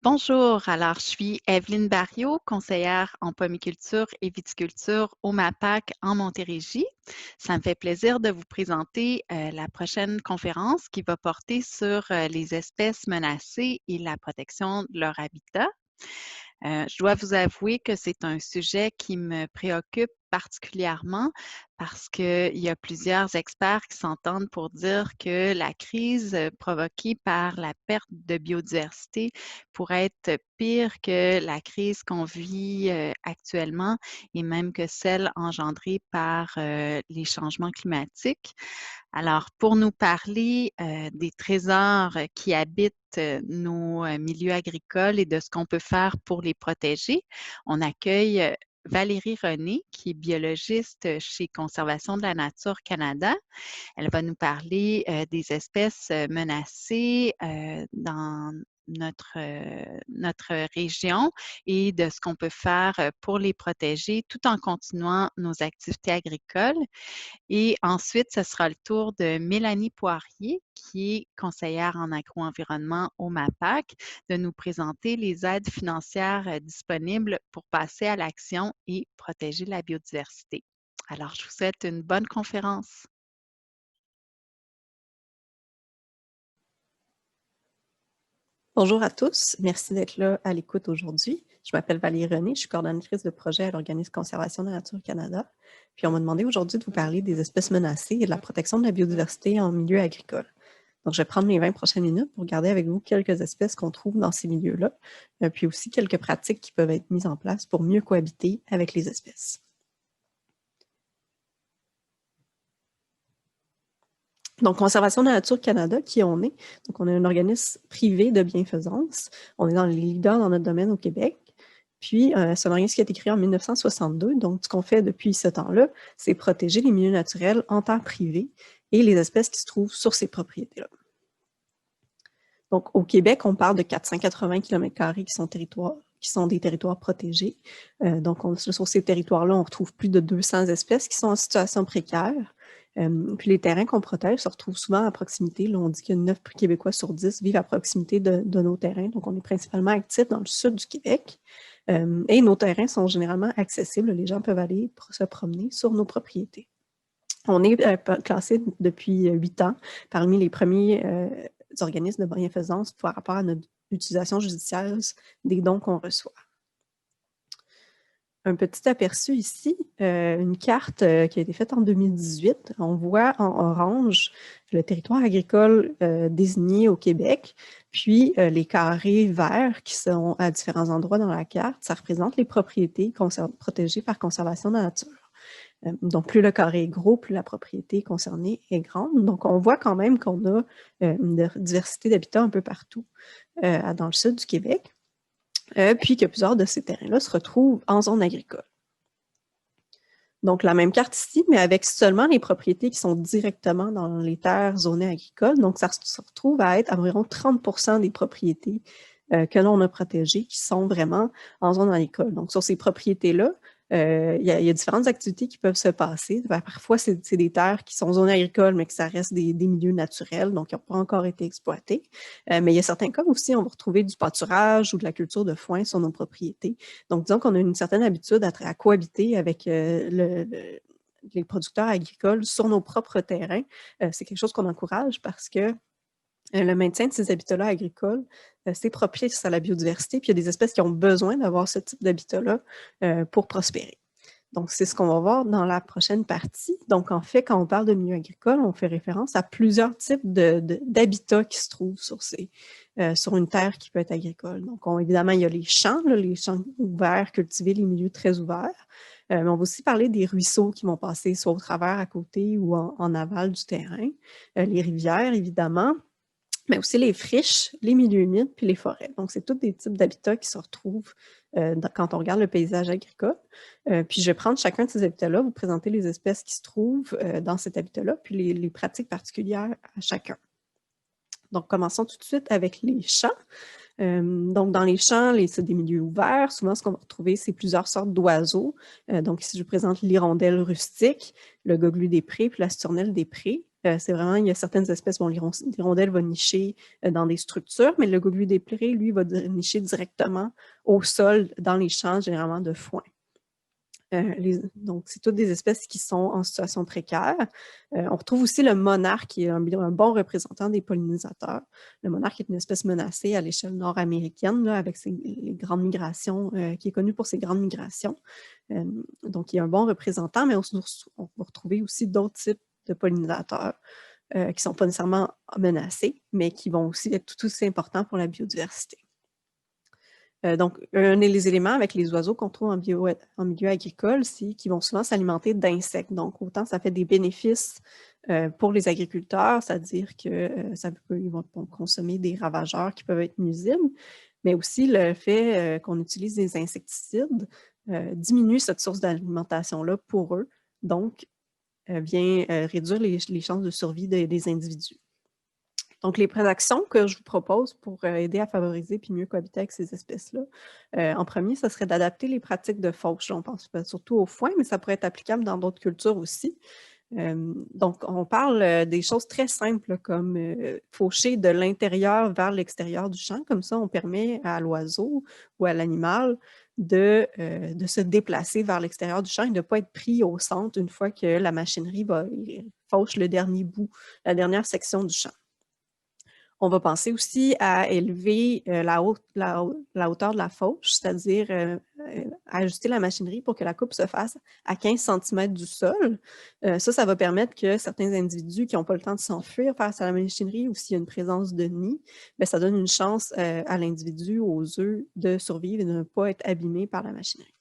Bonjour, alors je suis Evelyne Barriot, conseillère en pomiculture et viticulture au MAPAC en Montérégie. Ça me fait plaisir de vous présenter la prochaine conférence qui va porter sur les espèces menacées et la protection de leur habitat. Je dois vous avouer que c'est un sujet qui me préoccupe particulièrement parce qu'il y a plusieurs experts qui s'entendent pour dire que la crise provoquée par la perte de biodiversité pourrait être pire que la crise qu'on vit actuellement et même que celle engendrée par les changements climatiques. Alors, pour nous parler des trésors qui habitent nos milieux agricoles et de ce qu'on peut faire pour les protéger, on accueille Valérie René, qui est biologiste chez Conservation de la Nature Canada. Elle va nous parler des espèces menacées dans notre région et de ce qu'on peut faire pour les protéger tout en continuant nos activités agricoles. Et ensuite, ce sera le tour de Mélanie Poirier, qui est conseillère en agro-environnement au MAPAC, de nous présenter les aides financières disponibles pour passer à l'action et protéger la biodiversité. Alors, je vous souhaite une bonne conférence. Bonjour à tous, merci d'être là à l'écoute aujourd'hui. Je m'appelle Valérie René, je suis coordonnatrice de projet à l'Organisme Conservation de la Nature Canada. Puis on m'a demandé aujourd'hui de vous parler des espèces menacées et de la protection de la biodiversité en milieu agricole. Donc je vais prendre les 20 prochaines minutes pour regarder avec vous quelques espèces qu'on trouve dans ces milieux-là, puis aussi quelques pratiques qui peuvent être mises en place pour mieux cohabiter avec les espèces. Donc, Conservation de la Nature Canada, qui on est? Donc, on est un organisme privé de bienfaisance. On est dans les leaders dans notre domaine au Québec. Puis, c'est un organisme qui a été créé en 1962. Donc, ce qu'on fait depuis ce temps-là, c'est protéger les milieux naturels en terre privée et les espèces qui se trouvent sur ces propriétés-là. Donc, au Québec, on parle de 480 km² qui sont des territoires protégés. Donc, sur ces territoires-là, on retrouve plus de 200 espèces qui sont en situation précaire. Puis les terrains qu'on protège se retrouvent souvent à proximité. Là, on dit que 9 Québécois sur 10 vivent à proximité de nos terrains. Donc, on est principalement actifs dans le sud du Québec. Et nos terrains sont généralement accessibles. Les gens peuvent aller se promener sur nos propriétés. On est classé depuis 8 ans parmi les premiers organismes de bienfaisance par rapport à notre utilisation judiciaire des dons qu'on reçoit. Un petit aperçu ici, une carte qui a été faite en 2018. On voit en orange le territoire agricole désigné au Québec, puis les carrés verts qui sont à différents endroits dans la carte, ça représente les propriétés protégées par Conservation de la Nature. Donc, plus le carré est gros, plus la propriété concernée est grande. Donc, on voit quand même qu'on a une diversité d'habitats un peu partout dans le sud du Québec. Puis que plusieurs de ces terrains-là se retrouvent en zone agricole. Donc, la même carte ici, mais avec seulement les propriétés qui sont directement dans les terres zonées agricoles. Donc, ça se retrouve à être environ 30% des propriétés que l'on a protégées qui sont vraiment en zone agricole. Donc, sur ces propriétés-là, il y a différentes activités qui peuvent se passer. Parfois, c'est des terres qui sont zones agricoles, mais que ça reste des milieux naturels, donc qui n'ont pas encore été exploités. Mais il y a certains cas aussi, on va retrouver du pâturage ou de la culture de foin sur nos propriétés. Donc, disons qu'on a une certaine habitude à cohabiter avec les producteurs agricoles sur nos propres terrains. C'est quelque chose qu'on encourage parce que le maintien de ces habitats-là agricoles, c'est propice à la biodiversité, puis il y a des espèces qui ont besoin d'avoir ce type d'habitat-là pour prospérer. Donc, c'est ce qu'on va voir dans la prochaine partie. Donc, en fait, quand on parle de milieu agricole, on fait référence à plusieurs types d'habitats qui se trouvent sur une terre qui peut être agricole. Donc, évidemment, il y a les champs ouverts, cultivés, les milieux très ouverts. Mais on va aussi parler des ruisseaux qui vont passer soit au travers, à côté ou en aval du terrain. Les rivières, évidemment, mais aussi les friches, les milieux humides, puis les forêts. Donc, c'est tous des types d'habitats qui se retrouvent quand on regarde le paysage agricole. Puis, je vais prendre chacun de ces habitats-là, vous présenter les espèces qui se trouvent dans cet habitat-là, puis les pratiques particulières à chacun. Donc, commençons tout de suite avec les champs. Donc, dans les champs, c'est des milieux ouverts. Souvent, ce qu'on va retrouver, c'est plusieurs sortes d'oiseaux. Donc, ici, je vous présente l'hirondelle rustique, le goglu des prés, puis la sturnelle des prés. C'est vraiment, il y a certaines espèces, bon, l'hirondelle va nicher dans des structures, mais le goglu des prés, lui, va nicher directement au sol dans les champs, généralement de foin. Donc, c'est toutes des espèces qui sont en situation précaire. On retrouve aussi le monarque, qui est un bon représentant des pollinisateurs. Le monarque est une espèce menacée à l'échelle nord-américaine, là, avec les grandes migrations, qui est connu pour ses grandes migrations. Donc, il est un bon représentant, mais on va retrouver aussi d'autres types de pollinisateurs qui ne sont pas nécessairement menacés, mais qui vont aussi être tout aussi importants pour la biodiversité. Donc, un des éléments avec les oiseaux qu'on trouve en milieu agricole, c'est qu'ils vont souvent s'alimenter d'insectes. Donc, autant ça fait des bénéfices pour les agriculteurs, c'est-à-dire qu'ils vont consommer des ravageurs qui peuvent être nuisibles, mais aussi le fait qu'on utilise des insecticides diminue cette source d'alimentation-là pour eux, donc vient réduire les chances de survie des individus. Donc, les actions que je vous propose pour aider à favoriser puis mieux cohabiter avec ces espèces-là, en premier, ce serait d'adapter les pratiques de fauche. On pense surtout au foin, mais ça pourrait être applicable dans d'autres cultures aussi. Donc, on parle des choses très simples comme faucher de l'intérieur vers l'extérieur du champ. Comme ça, on permet à l'oiseau ou à l'animal de se déplacer vers l'extérieur du champ et de ne pas être pris au centre une fois que la machinerie fauche le dernier bout, la dernière section du champ. On va penser aussi à élever la hauteur de la fauche, c'est-à-dire ajuster la machinerie pour que la coupe se fasse à 15 cm du sol. Ça va permettre que certains individus qui n'ont pas le temps de s'enfuir face à la machinerie ou s'il y a une présence de nid, bien, ça donne une chance à l'individu, aux œufs, de survivre et de ne pas être abîmé par la machinerie.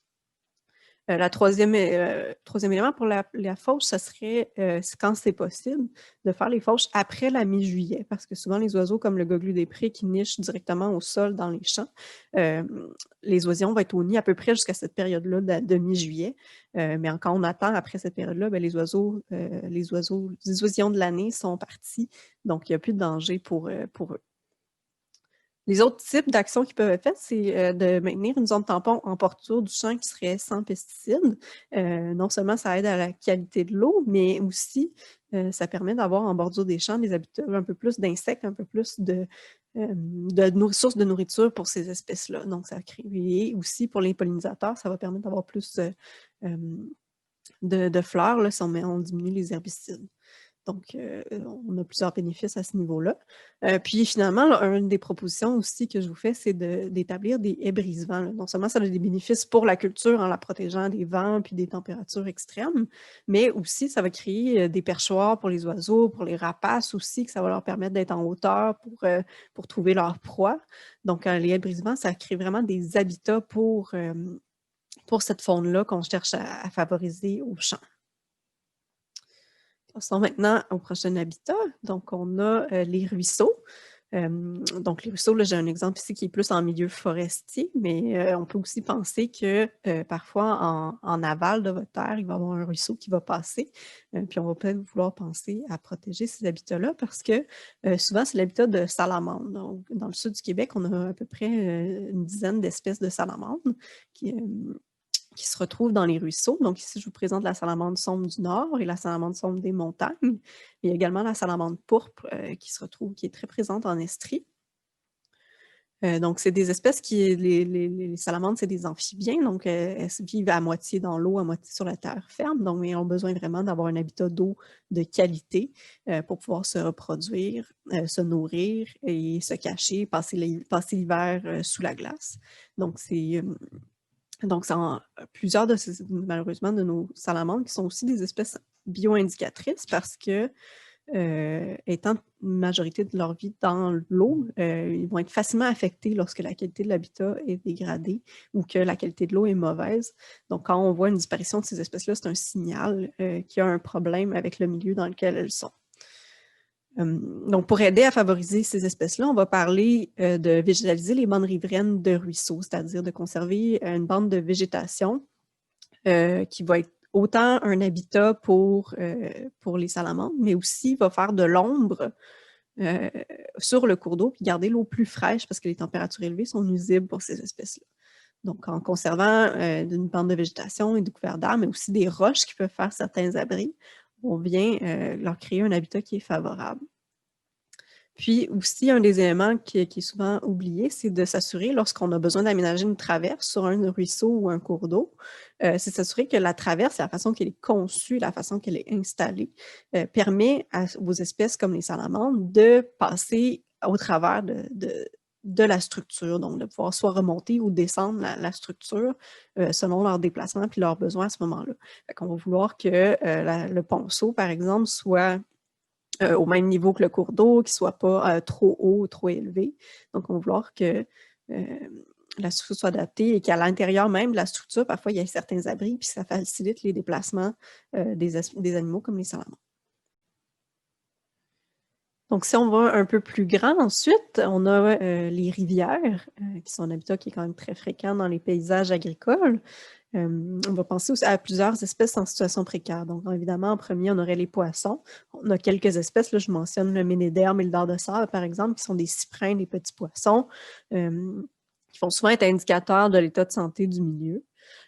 Le troisième élément pour la fauche, ce serait, quand c'est possible, de faire les fauches après la mi-juillet, parce que souvent les oiseaux comme le goglu des prés qui nichent directement au sol dans les champs, les oisillons vont être au nid à peu près jusqu'à cette période-là de mi-juillet, mais quand on attend après cette période-là, bien, les oisillons de l'année sont partis, donc il n'y a plus de danger pour eux. Les autres types d'actions qui peuvent être faites, c'est de maintenir une zone tampon en bordure du champ qui serait sans pesticides. Non seulement ça aide à la qualité de l'eau, mais aussi ça permet d'avoir en bordure des champs des habitats, un peu plus d'insectes, un peu plus de sources de nourriture pour ces espèces-là. Donc, ça crée, et aussi pour les pollinisateurs, ça va permettre d'avoir plus de fleurs là, si on diminue les herbicides. Donc, on a plusieurs bénéfices à ce niveau-là. Puis finalement, là, une des propositions aussi que je vous fais, c'est d'établir des haies brise-vent. Non seulement ça a des bénéfices pour la culture en la protégeant des vents puis des températures extrêmes, mais aussi ça va créer des perchoirs pour les oiseaux, pour les rapaces aussi, que ça va leur permettre d'être en hauteur pour trouver leur proie. Donc, les haies brise-vent, ça crée vraiment des habitats pour cette faune-là qu'on cherche à favoriser au champ. Passons maintenant au prochain habitat. Donc, on a les ruisseaux. Donc, les ruisseaux, là, j'ai un exemple ici qui est plus en milieu forestier, mais on peut aussi penser que parfois, en aval de votre terre, il va y avoir un ruisseau qui va passer. Puis, on va peut-être vouloir penser à protéger ces habitats-là parce que souvent, c'est l'habitat de salamandres. Donc, dans le sud du Québec, on a à peu près une dizaine d'espèces de salamandres qui se retrouvent dans les ruisseaux. Donc ici, je vous présente la salamandre sombre du nord et la salamandre sombre des montagnes. Il y a également la salamandre pourpre qui est très présente en Estrie. Donc, c'est des espèces les salamandres, c'est des amphibiens, donc elles vivent à moitié dans l'eau, à moitié sur la terre ferme, donc elles ont besoin vraiment d'avoir un habitat d'eau de qualité pour pouvoir se reproduire, se nourrir et se cacher, passer l'hiver sous la glace. Donc, plusieurs malheureusement, de nos salamandres qui sont aussi des espèces bio-indicatrices parce que, étant une majorité de leur vie dans l'eau, ils vont être facilement affectés lorsque la qualité de l'habitat est dégradée ou que la qualité de l'eau est mauvaise. Donc, quand on voit une disparition de ces espèces-là, c'est un signal qu'il y a un problème avec le milieu dans lequel elles sont. Donc, pour aider à favoriser ces espèces-là, on va parler de végétaliser les bandes riveraines de ruisseaux, c'est-à-dire de conserver une bande de végétation qui va être autant un habitat pour les salamandres, mais aussi va faire de l'ombre sur le cours d'eau puis garder l'eau plus fraîche parce que les températures élevées sont nuisibles pour ces espèces-là. Donc, en conservant une bande de végétation et de couverts d'arbres, mais aussi des roches qui peuvent faire certains abris, on vient leur créer un habitat qui est favorable. Puis aussi, un des éléments qui est souvent oublié, c'est de s'assurer, lorsqu'on a besoin d'aménager une traverse sur un ruisseau ou un cours d'eau, c'est s'assurer que la traverse, la façon qu'elle est conçue, la façon qu'elle est installée, permet aux espèces comme les salamandres de passer au travers de la structure, donc de pouvoir soit remonter ou descendre la structure selon leurs déplacements puis leurs besoins à ce moment-là. Fait qu'on va vouloir que le ponceau, par exemple, soit au même niveau que le cours d'eau, qu'il ne soit pas trop haut ou trop élevé. Donc, on va vouloir que la structure soit adaptée et qu'à l'intérieur même de la structure, parfois, il y a certains abris, puis ça facilite les déplacements des animaux comme les salamandres. Donc, si on va un peu plus grand, ensuite, on a les rivières, qui sont un habitat qui est quand même très fréquent dans les paysages agricoles. On va penser aussi à plusieurs espèces en situation précaire. Donc, évidemment, en premier, on aurait les poissons. On a quelques espèces, là, je mentionne le ménéderme et le dard de sable, par exemple, qui sont des cyprins, des petits poissons, qui vont souvent être indicateurs de l'état de santé du milieu.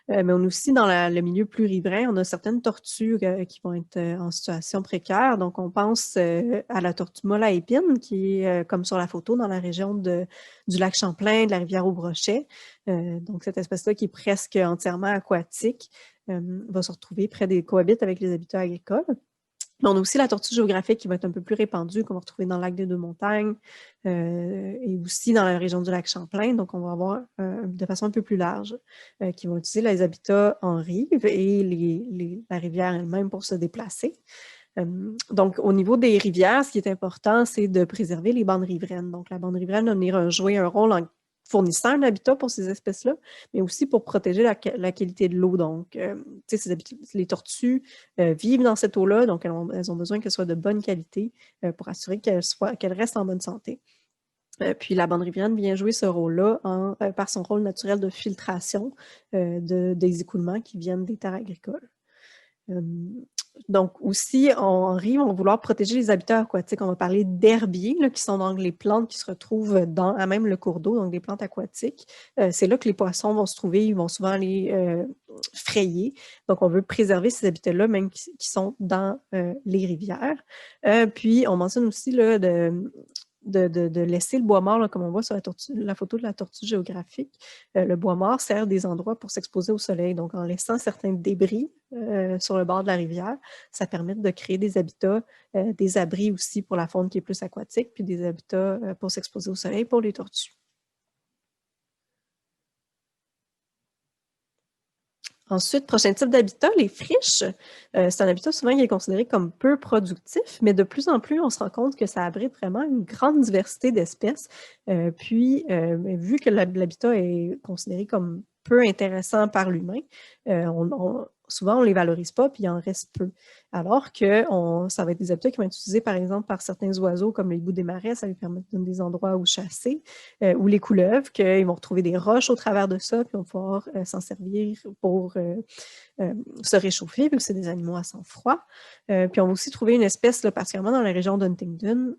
Mais on a aussi dans le milieu plus riverain, on a certaines tortues qui vont être en situation précaire. Donc, on pense à la tortue molle à épines, qui est comme sur la photo dans la région du lac Champlain, de la rivière au Brochet. Donc, cette espèce-là qui est presque entièrement aquatique va se retrouver près des cohabites avec les habitats agricoles. Mais on a aussi la tortue géographique qui va être un peu plus répandue, qu'on va retrouver dans le lac des Deux-Montagnes et aussi dans la région du lac Champlain. Donc, on va avoir de façon un peu plus large qui vont utiliser les habitats en rive et la rivière elle-même pour se déplacer. Donc, au niveau des rivières, ce qui est important, c'est de préserver les bandes riveraines. Donc, la bande riveraine va venir jouer un rôle en fournissant un habitat pour ces espèces-là, mais aussi pour protéger la qualité de l'eau. Donc, les tortues vivent dans cette eau-là, donc elles ont besoin qu'elle soit de bonne qualité pour assurer qu'elle reste en bonne santé. Puis la bande riveraine vient jouer ce rôle-là par son rôle naturel de filtration des écoulements qui viennent des terres agricoles. Donc aussi, en rive, on va vouloir protéger les habitats aquatiques. On va parler d'herbiers, qui sont donc les plantes qui se retrouvent à même le cours d'eau, donc des plantes aquatiques. C'est là que les poissons vont se trouver, ils vont souvent aller frayer. Donc, on veut préserver ces habitats-là, même qui sont dans les rivières. Puis, on mentionne aussi là, de laisser le bois mort, là, comme on voit sur la photo de la tortue géographique. Le bois mort sert des endroits pour s'exposer au soleil. Donc, en laissant certains débris sur le bord de la rivière, ça permet de créer des habitats, des abris aussi pour la faune qui est plus aquatique, puis des habitats pour s'exposer au soleil pour les tortues. Ensuite, prochain type d'habitat, les friches. C'est un habitat souvent qui est considéré comme peu productif, mais de plus en plus, on se rend compte que ça abrite vraiment une grande diversité d'espèces. Puis, vu que l'habitat est considéré comme peu intéressant par l'humain, souvent, on ne les valorise pas, puis il en reste peu. Alors que ça va être des habitats qui vont être utilisés, par exemple, par certains oiseaux, comme les bouts des marais, ça lui permet de donner des endroits où chasser, ou les couleuvres, qu'ils vont retrouver des roches au travers de ça, puis on va pouvoir s'en servir pour se réchauffer, vu que c'est des animaux à sang froid. Puis on va aussi trouver une espèce, là, particulièrement dans la région d'Huntington,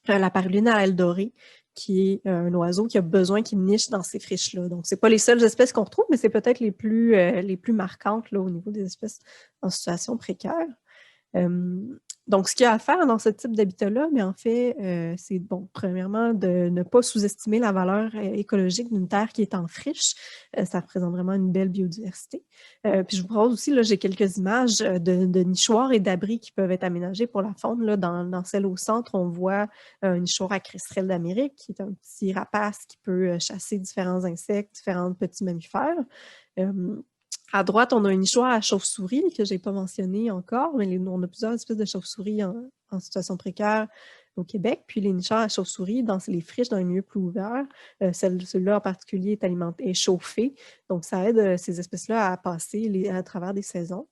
la paruline à ailes dorées, qui est un oiseau qui a besoin qu'il niche dans ces friches-là. Donc, ce n'est pas les seules espèces qu'on retrouve, mais c'est peut-être les plus marquantes là, au niveau des espèces en situation précaire. Donc, ce qu'il y a à faire dans ce type d'habitat-là, mais en fait, c'est bon, premièrement, de ne pas sous-estimer la valeur écologique d'une terre qui est en friche. Ça représente vraiment une belle biodiversité. Puis je vous propose aussi, là, j'ai quelques images de nichoirs et d'abris qui peuvent être aménagés pour la faune. Là, dans celle au centre, on voit un nichoir à cristal d'Amérique, qui est un petit rapace qui peut chasser différents insectes, différents petits mammifères. À droite, on a un nichoir à chauve-souris que je n'ai pas mentionné encore, mais on a plusieurs espèces de chauves-souris en situation précaire au Québec. Puis les nichoirs à chauve-souris, dans les friches, dans les milieux plus ouverts, celui-là en particulier est chauffé. Donc, ça aide ces espèces-là à passer à travers des saisons.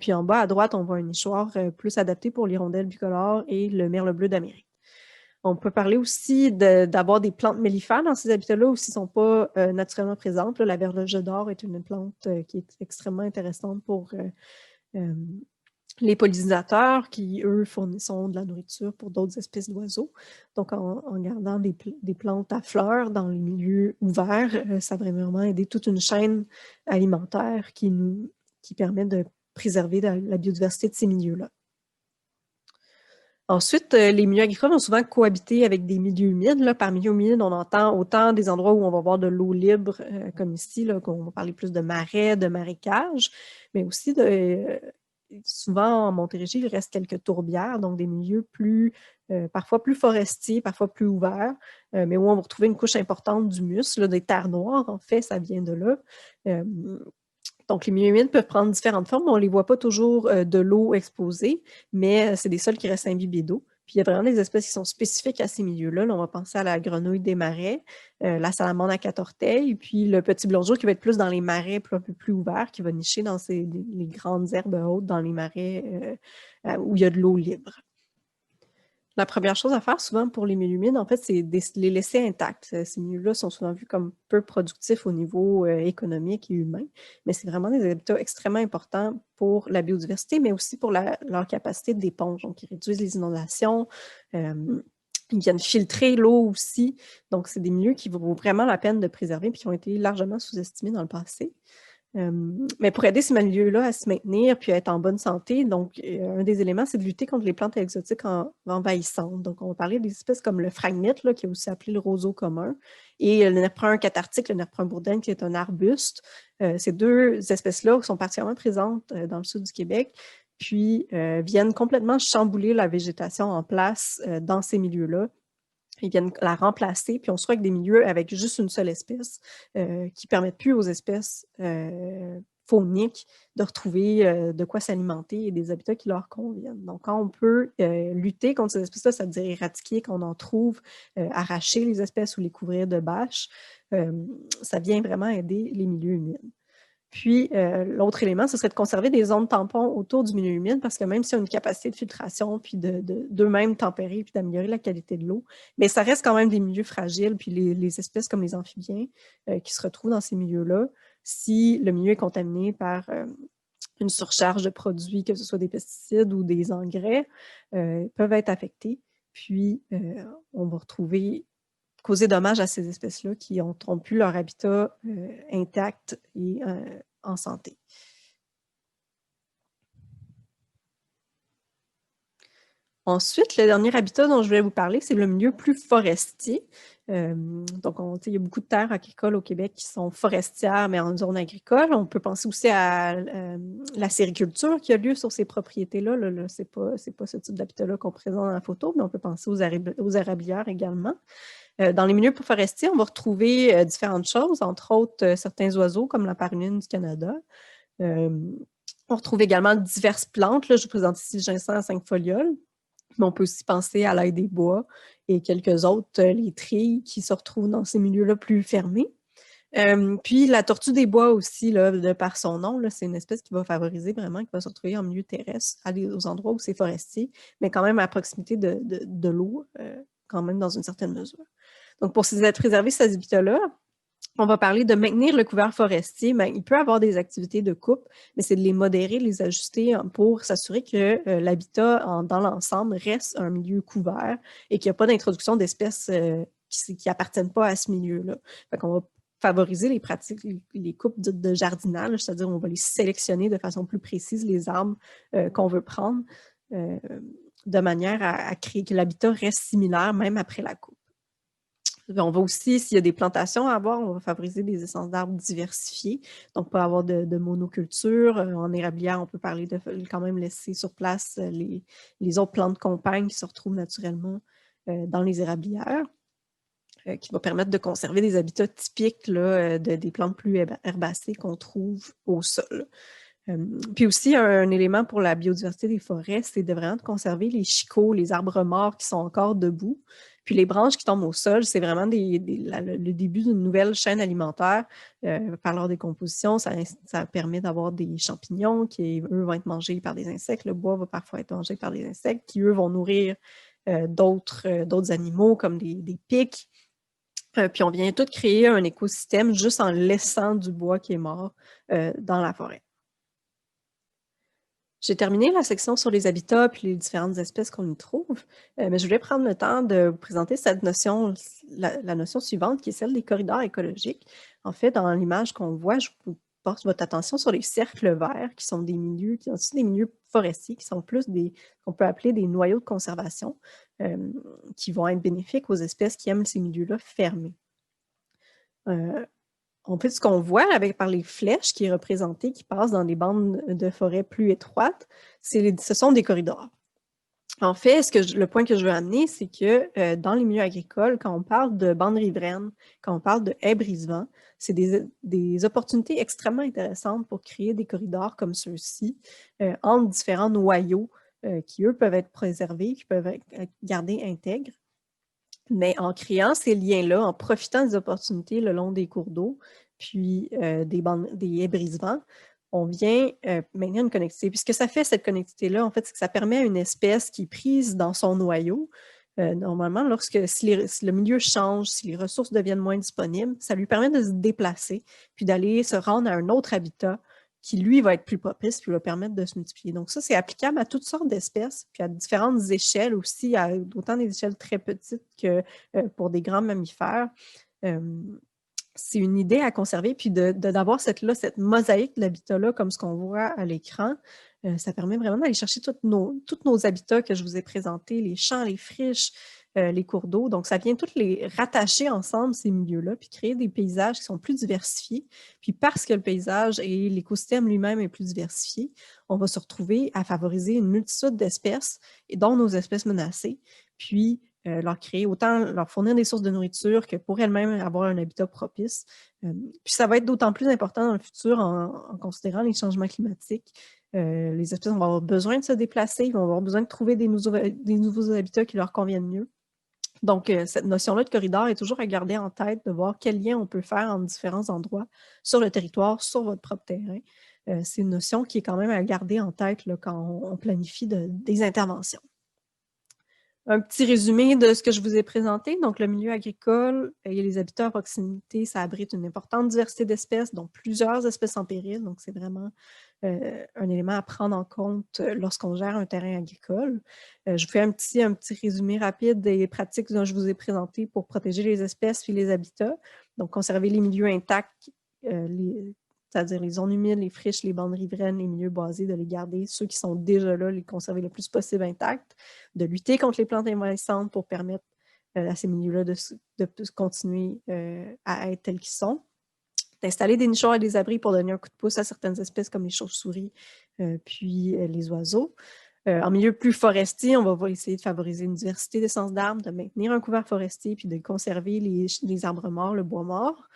Puis en bas, à droite, on voit un nichoir plus adapté pour l'hirondelle bicolore et le merle bleu d'Amérique. On peut parler aussi d'avoir des plantes mellifères dans ces habitats-là aussi ne sont pas naturellement présentes. Là, la verloge d'or est une plante qui est extrêmement intéressante pour les pollinisateurs qui, eux, fournissent de la nourriture pour d'autres espèces d'oiseaux. Donc, en gardant des plantes à fleurs dans les milieux ouverts, ça va vraiment aider toute une chaîne alimentaire qui permet de préserver la biodiversité de ces milieux-là. Ensuite, les milieux agricoles vont souvent cohabiter avec des milieux humides. Là. Par milieu humide, on entend autant des endroits où on va avoir de l'eau libre, comme ici, là, qu'on va parler plus de marais, de marécages, mais aussi souvent en Montérégie, il reste quelques tourbières, donc des milieux parfois plus forestiers, parfois plus ouverts, mais où on va retrouver une couche importante d'humus, là, des terres noires, en fait, ça vient de là. Donc, les milieux humides peuvent prendre différentes formes. On ne les voit pas toujours de l'eau exposée, mais c'est des sols qui restent imbibés d'eau. Puis, il y a vraiment des espèces qui sont spécifiques à ces milieux-là. Là, on va penser à la grenouille des marais, la salamandre à quatre orteils, puis le petit blongeon qui va être plus dans les marais un peu plus ouverts, qui va nicher dans les grandes herbes hautes dans les marais où il y a de l'eau libre. La première chose à faire souvent pour les milieux humides, en fait, c'est de les laisser intacts. Ces milieux-là sont souvent vus comme peu productifs au niveau économique et humain, mais c'est vraiment des habitats extrêmement importants pour la biodiversité, mais aussi pour leur capacité d'éponge. Donc, ils réduisent les inondations, ils viennent filtrer l'eau aussi. Donc, c'est des milieux qui vaut vraiment la peine de préserver et qui ont été largement sous-estimés dans le passé. Mais pour aider ces milieux-là à se maintenir puis à être en bonne santé, donc un des éléments, c'est de lutter contre les plantes exotiques envahissantes. Donc, on va parler des espèces comme le phragmite, là, qui est aussi appelé le roseau commun, et le nerf brun cathartique, le nerf brun bourdaine, qui est un arbuste. Ces deux espèces-là sont particulièrement présentes dans le sud du Québec, puis viennent complètement chambouler la végétation en place dans ces milieux-là. Ils viennent la remplacer, puis on se retrouve avec des milieux avec juste une seule espèce qui ne permettent plus aux espèces fauniques de retrouver de quoi s'alimenter et des habitats qui leur conviennent. Donc, quand on peut lutter contre ces espèces-là, ça veut dire éradiquer, qu'on en trouve, arracher les espèces ou les couvrir de bâches, ça vient vraiment aider les milieux humides. Puis, l'autre élément, ce serait de conserver des zones tampons autour du milieu humide parce que même s'il y a une capacité de filtration, puis d'eux-mêmes tempérer, puis d'améliorer la qualité de l'eau, mais ça reste quand même des milieux fragiles, puis les espèces comme les amphibiens qui se retrouvent dans ces milieux-là, si le milieu est contaminé par une surcharge de produits, que ce soit des pesticides ou des engrais, peuvent être affectés. Puis, on va causer dommage à ces espèces-là qui n'ont plus leur habitat intact et en santé. Ensuite, le dernier habitat dont je voulais vous parler, c'est le milieu plus forestier. Donc, il y a beaucoup de terres agricoles au Québec qui sont forestières, mais en zone agricole. On peut penser aussi à la sériculture qui a lieu sur ces propriétés-là. Là, c'est pas ce type d'habitat-là qu'on présente dans la photo, mais on peut penser aux érablières également. Dans les milieux forestiers, on va retrouver différentes choses, entre autres certains oiseaux comme la paruline du Canada. On retrouve également diverses plantes. Là, je vous présente ici le ginseng à 5 folioles, mais on peut aussi penser à l'ail des bois et quelques autres, les trilles qui se retrouvent dans ces milieux-là plus fermés. Puis la tortue des bois aussi, là, de par son nom, c'est une espèce qui va favoriser vraiment, qui va se retrouver en milieu terrestre, aller aux endroits où c'est forestier, mais quand même à proximité de l'eau, quand même dans une certaine mesure. Donc, pour préserver ces habitats-là, on va parler de maintenir le couvert forestier. Mais il peut y avoir des activités de coupe, mais c'est de les modérer, de les ajuster pour s'assurer que l'habitat dans l'ensemble reste un milieu couvert et qu'il n'y a pas d'introduction d'espèces qui n'appartiennent pas à ce milieu-là. Fait qu'on va favoriser les pratiques, les coupes de jardinage, c'est-à-dire on va les sélectionner de façon plus précise, les arbres qu'on veut prendre, de manière à créer que l'habitat reste similaire même après la coupe. On va aussi, s'il y a des plantations à avoir, on va favoriser des essences d'arbres diversifiées. Donc, pas avoir de monoculture. En érablière, on peut parler de quand même laisser sur place les autres plantes de compagne qui se retrouvent naturellement dans les érablières, qui va permettre de conserver des habitats typiques là, des plantes plus herbacées qu'on trouve au sol. Puis aussi, un élément pour la biodiversité des forêts, c'est de vraiment conserver les chicots, les arbres morts qui sont encore debout. Puis les branches qui tombent au sol, c'est vraiment le début d'une nouvelle chaîne alimentaire. Par leur décomposition, ça permet d'avoir des champignons qui, eux, vont être mangés par des insectes. Le bois va parfois être mangé par des insectes qui, eux, vont nourrir d'autres animaux comme des pics. Puis on vient tout créer un écosystème juste en laissant du bois qui est mort dans la forêt. J'ai terminé la section sur les habitats et les différentes espèces qu'on y trouve, mais je voulais prendre le temps de vous présenter cette notion, la notion suivante, qui est celle des corridors écologiques. En fait, dans l'image qu'on voit, je vous porte votre attention sur les cercles verts, qui sont des milieux, qui sont aussi des milieux forestiers, qui sont plus qu'on peut appeler des noyaux de conservation, qui vont être bénéfiques aux espèces qui aiment ces milieux-là fermés. En fait, ce qu'on voit par les flèches qui est représenté, qui passent dans des bandes de forêt plus étroites, ce sont des corridors. En fait, le point que je veux amener, c'est que dans les milieux agricoles, quand on parle de bandes riveraines, quand on parle de haies brise-vent, c'est des opportunités extrêmement intéressantes pour créer des corridors comme ceux-ci entre différents noyaux qui, eux, peuvent être préservés, qui peuvent être gardés intègres. Mais en créant ces liens-là, en profitant des opportunités le long des cours d'eau, puis des haies brise-vent, on vient maintenir une connectivité. Puis ce que ça fait, cette connectivité-là, en fait, c'est que ça permet à une espèce qui est prise dans son noyau, normalement, si le milieu change, si les ressources deviennent moins disponibles, ça lui permet de se déplacer, puis d'aller se rendre à un autre habitat qui, lui, va être plus propice, puis va permettre de se multiplier. Donc ça, c'est applicable à toutes sortes d'espèces, puis à différentes échelles aussi, à autant des échelles très petites que pour des grands mammifères. C'est une idée à conserver, puis d'avoir cette mosaïque d'habitats-là, comme ce qu'on voit à l'écran. Ça permet vraiment d'aller chercher tous nos habitats que je vous ai présentés, les champs, les friches, les cours d'eau. Donc, ça vient tous les rattacher ensemble, ces milieux-là, puis créer des paysages qui sont plus diversifiés. Puis parce que le paysage et l'écosystème lui-même est plus diversifié, on va se retrouver à favoriser une multitude d'espèces, et dont nos espèces menacées, puis leur fournir des sources de nourriture que pour elles-mêmes avoir un habitat propice. Puis ça va être d'autant plus important dans le futur en considérant les changements climatiques. Les espèces vont avoir besoin de se déplacer, ils vont avoir besoin de trouver des nouveaux habitats qui leur conviennent mieux. Donc, cette notion-là de corridor est toujours à garder en tête, de voir quel lien on peut faire en différents endroits sur le territoire, sur votre propre terrain. C'est une notion qui est quand même à garder en tête là, quand on planifie des interventions. Un petit résumé de ce que je vous ai présenté. Donc, le milieu agricole et les habitats à proximité, ça abrite une importante diversité d'espèces, dont plusieurs espèces en péril. Donc, c'est vraiment un élément à prendre en compte lorsqu'on gère un terrain agricole. Je vous fais un petit résumé rapide des pratiques dont je vous ai présentées pour protéger les espèces et les habitats. Donc, conserver les milieux intacts, c'est-à-dire les zones humides, les friches, les bandes riveraines, les milieux boisés, de les garder, ceux qui sont déjà là, les conserver le plus possible intacts, de lutter contre les plantes envahissantes pour permettre à ces milieux-là de continuer à être tels qu'ils sont, d'installer des nichoirs et des abris pour donner un coup de pouce à certaines espèces comme les chauves-souris, puis les oiseaux. En milieu plus forestier, on va essayer de favoriser une diversité d'essences d'arbres, de maintenir un couvert forestier, puis de conserver les arbres morts, le bois mort.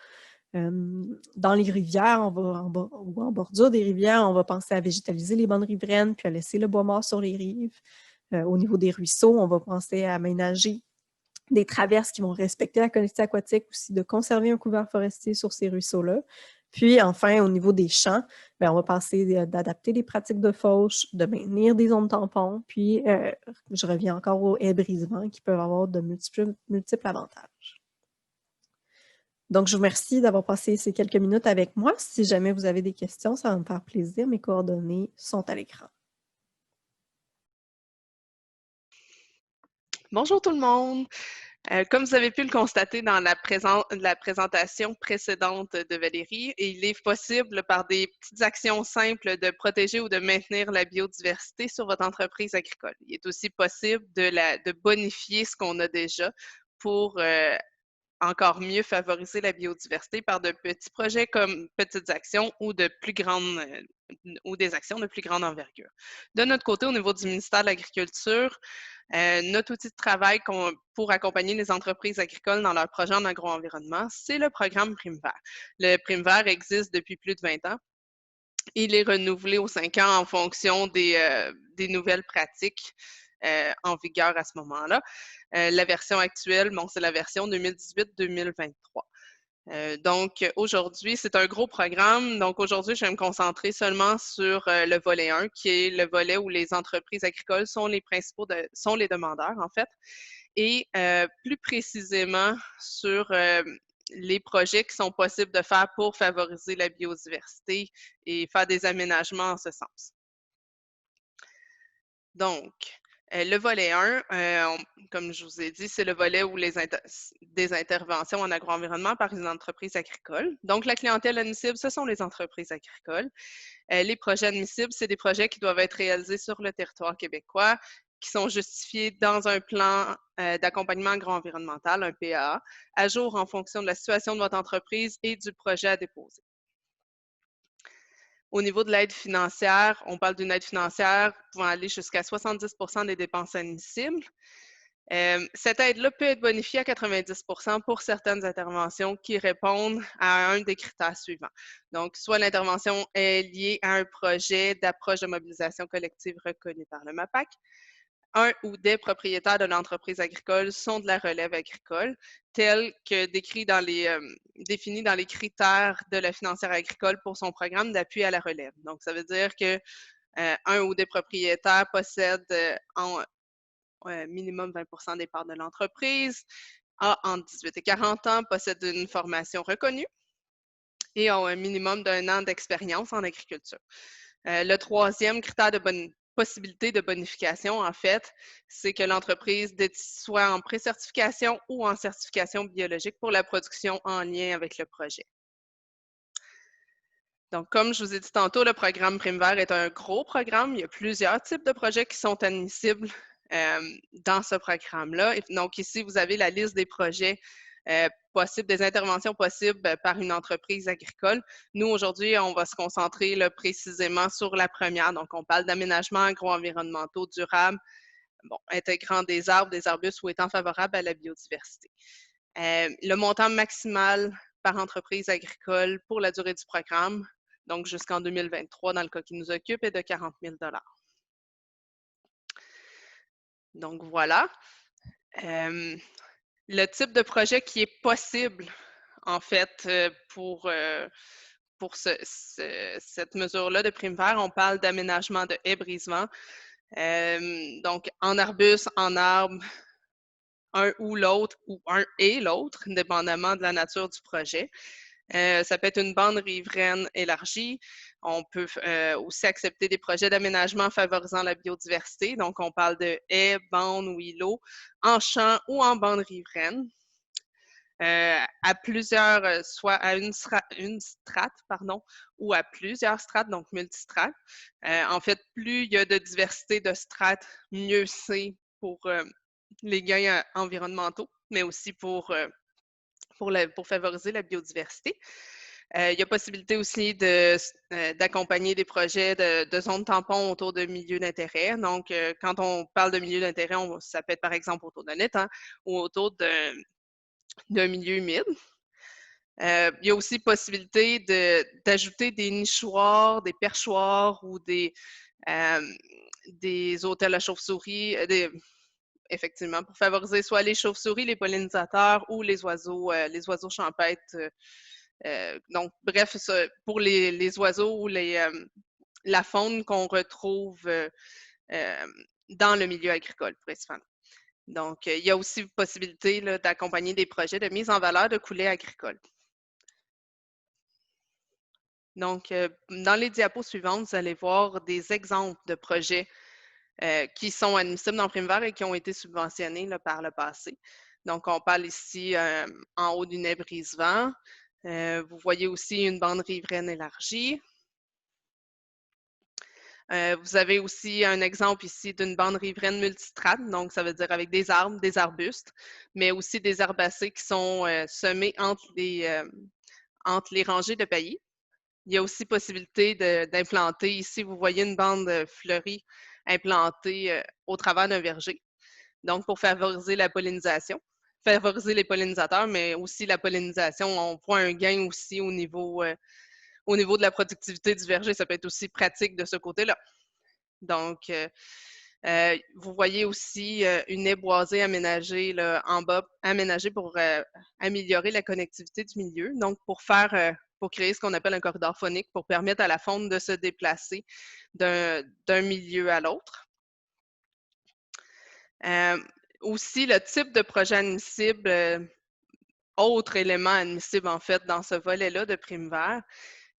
Dans les rivières, ou en bordure des rivières, on va penser à végétaliser les bandes riveraines, puis à laisser le bois mort sur les rives. Au niveau des ruisseaux, on va penser à aménager des traverses qui vont respecter la connectivité aquatique, aussi de conserver un couvert forestier sur ces ruisseaux-là. Puis enfin, au niveau des champs, on va penser d'adapter les pratiques de fauche, de maintenir des zones tampons, puis je reviens encore aux haies brise-vent qui peuvent avoir de multiples avantages. Donc, je vous remercie d'avoir passé ces quelques minutes avec moi. Si jamais vous avez des questions, ça va me faire plaisir. Mes coordonnées sont à l'écran. Bonjour tout le monde! Comme vous avez pu le constater dans la présentation précédente de Valérie, il est possible par des petites actions simples de protéger ou de maintenir la biodiversité sur votre entreprise agricole. Il est aussi possible de bonifier ce qu'on a déjà pour encore mieux favoriser la biodiversité par de petits projets comme petites actions ou ou des actions de plus grande envergure. De notre côté, au niveau du ministère de l'Agriculture, notre outil de travail pour accompagner les entreprises agricoles dans leurs projets en agro-environnement, c'est le programme Prime Vert. Le Prime Vert existe depuis plus de 20 ans. Il est renouvelé aux 5 ans en fonction des nouvelles pratiques en vigueur à ce moment-là. La version actuelle, c'est la version 2018-2023. Donc, aujourd'hui, c'est un gros programme. Donc, aujourd'hui, je vais me concentrer seulement sur le volet 1, qui est le volet où les entreprises agricoles sont les demandeurs, en fait. Et plus précisément sur les projets qui sont possibles de faire pour favoriser la biodiversité et faire des aménagements en ce sens. Donc, le volet 1, comme je vous ai dit, c'est le volet où des interventions en agroenvironnement par une entreprise agricole. Donc, la clientèle admissible, ce sont les entreprises agricoles. Les projets admissibles, c'est des projets qui doivent être réalisés sur le territoire québécois, qui sont justifiés dans un plan d'accompagnement agro-environnemental, un PAA, à jour en fonction de la situation de votre entreprise et du projet à déposer. Au niveau de l'aide financière, on parle d'une aide financière pouvant aller jusqu'à 70% des dépenses admissibles. Cette aide-là peut être bonifiée à 90% pour certaines interventions qui répondent à un des critères suivants. Donc, soit l'intervention est liée à un projet d'approche de mobilisation collective reconnu par le MAPAC, un ou des propriétaires de l'entreprise agricole sont de la relève agricole, tel que définis dans les critères de la financière agricole pour son programme d'appui à la relève. Donc, ça veut dire que un ou des propriétaires possèdent minimum 20% des parts de l'entreprise, a entre 18 et 40 ans, possède une formation reconnue et ont un minimum d'1 an d'expérience en agriculture. Le troisième critère de possibilité de bonification, en fait, c'est que l'entreprise soit en pré-certification ou en certification biologique pour la production en lien avec le projet. Donc, comme je vous ai dit tantôt, le programme Prime Vert est un gros programme. Il y a plusieurs types de projets qui sont admissibles dans ce programme-là. Donc, ici, vous avez la liste des projets possibles, des interventions possibles par une entreprise agricole. Nous, aujourd'hui, on va se concentrer là, précisément sur la première. Donc, on parle d'aménagements agro-environnementaux durables, intégrant des arbres, des arbustes ou étant favorables à la biodiversité. Le montant maximal par entreprise agricole pour la durée du programme, donc jusqu'en 2023 dans le cas qui nous occupe, est de 40 000 $. Donc voilà. Le type de projet qui est possible, en fait, pour cette mesure-là de prime vert, on parle d'aménagement de haies brisement. Donc, en arbuste, en arbre, un ou l'autre, ou un et l'autre, dépendamment de la nature du projet. Ça peut être une bande riveraine élargie. On peut aussi accepter des projets d'aménagement favorisant la biodiversité. Donc, on parle de haies, bandes ou îlots en champ ou en bande riveraine. À plusieurs, soit à une strate, pardon, ou à plusieurs strates, donc multistrates. En fait, plus il y a de diversité de strates, mieux c'est pour les gains environnementaux, mais aussi pour favoriser la biodiversité. Il y a possibilité aussi d'accompagner des projets de zones tampons autour de milieux d'intérêt. Donc, quand on parle de milieux d'intérêt, ça peut être par exemple autour d'un étang ou autour d'un milieu humide. Il y a aussi possibilité d'ajouter des nichoirs, des perchoirs ou des hôtels à chauves-souris, effectivement, pour favoriser soit les chauves-souris, les pollinisateurs ou les oiseaux champêtres. Donc, bref, pour les oiseaux ou la faune qu'on retrouve dans le milieu agricole, principalement. Donc, il y a aussi possibilité d'accompagner des projets de mise en valeur de coulées agricoles. Donc, dans les diapos suivantes, vous allez voir des exemples de projets qui sont admissibles dans Prime Vert et qui ont été subventionnés là, par le passé. Donc, on parle ici en haut d'une haie brise-vent. Vous voyez aussi une bande riveraine élargie. Vous avez aussi un exemple ici d'une bande riveraine multistrate, donc ça veut dire avec des arbres, des arbustes, mais aussi des herbacées qui sont semés entre les rangées de paillis. Il y a aussi possibilité d'implanter, ici vous voyez une bande fleurie implantée au travers d'un verger, donc pour favoriser la pollinisation, favoriser les pollinisateurs, mais aussi la pollinisation, on voit un gain aussi au niveau de la productivité du verger, ça peut être aussi pratique de ce côté-là. Donc, vous voyez aussi une haie boisée aménagée là, en bas, aménagée pour améliorer la connectivité du milieu, donc pour créer ce qu'on appelle un corridor phonique pour permettre à la faune de se déplacer d'un milieu à l'autre. Aussi, le type de projet admissible, autre élément admissible en fait dans ce volet-là de Prime Vert,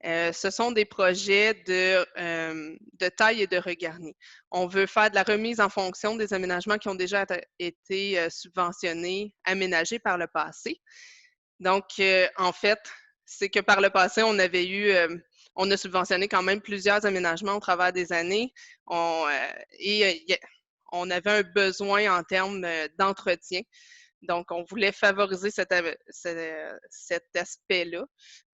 Ce sont des projets de taille et de regarni. On veut faire de la remise en fonction des aménagements qui ont déjà été subventionnés, aménagés par le passé. Donc, en fait, c'est que par le passé, on a subventionné quand même plusieurs aménagements au travers des années. On avait un besoin en termes d'entretien. Donc, on voulait favoriser cet aspect-là.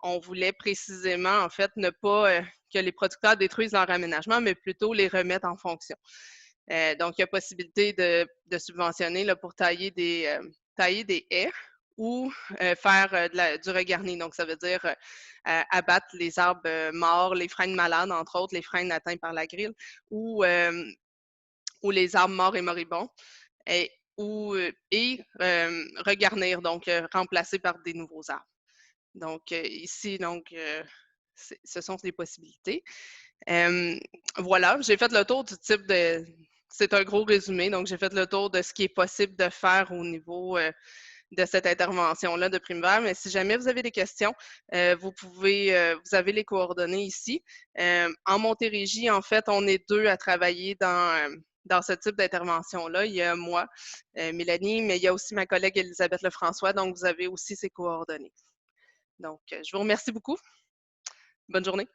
On voulait précisément, en fait, ne pas que les producteurs détruisent leur aménagement, mais plutôt les remettre en fonction. Donc, il y a possibilité de subventionner là, pour tailler des haies ou faire du regarni. Donc, ça veut dire abattre les arbres morts, les frênes malades, entre autres, les frênes atteints par la grille, ou les arbres morts et moribonds. Et regarnir, donc remplacer par des nouveaux arbres. Donc, ici, ce sont des possibilités. Voilà, j'ai fait le tour du type de... C'est un gros résumé, donc j'ai fait le tour de ce qui est possible de faire au niveau de cette intervention-là de Primevère. Mais si jamais vous avez des questions, vous avez les coordonnées ici. En Montérégie, en fait, on est 2 à travailler dans ce type d'intervention-là. Il y a moi, Mélanie, mais il y a aussi ma collègue Elisabeth Lefrançois, donc vous avez aussi ses coordonnées. Donc, je vous remercie beaucoup. Bonne journée.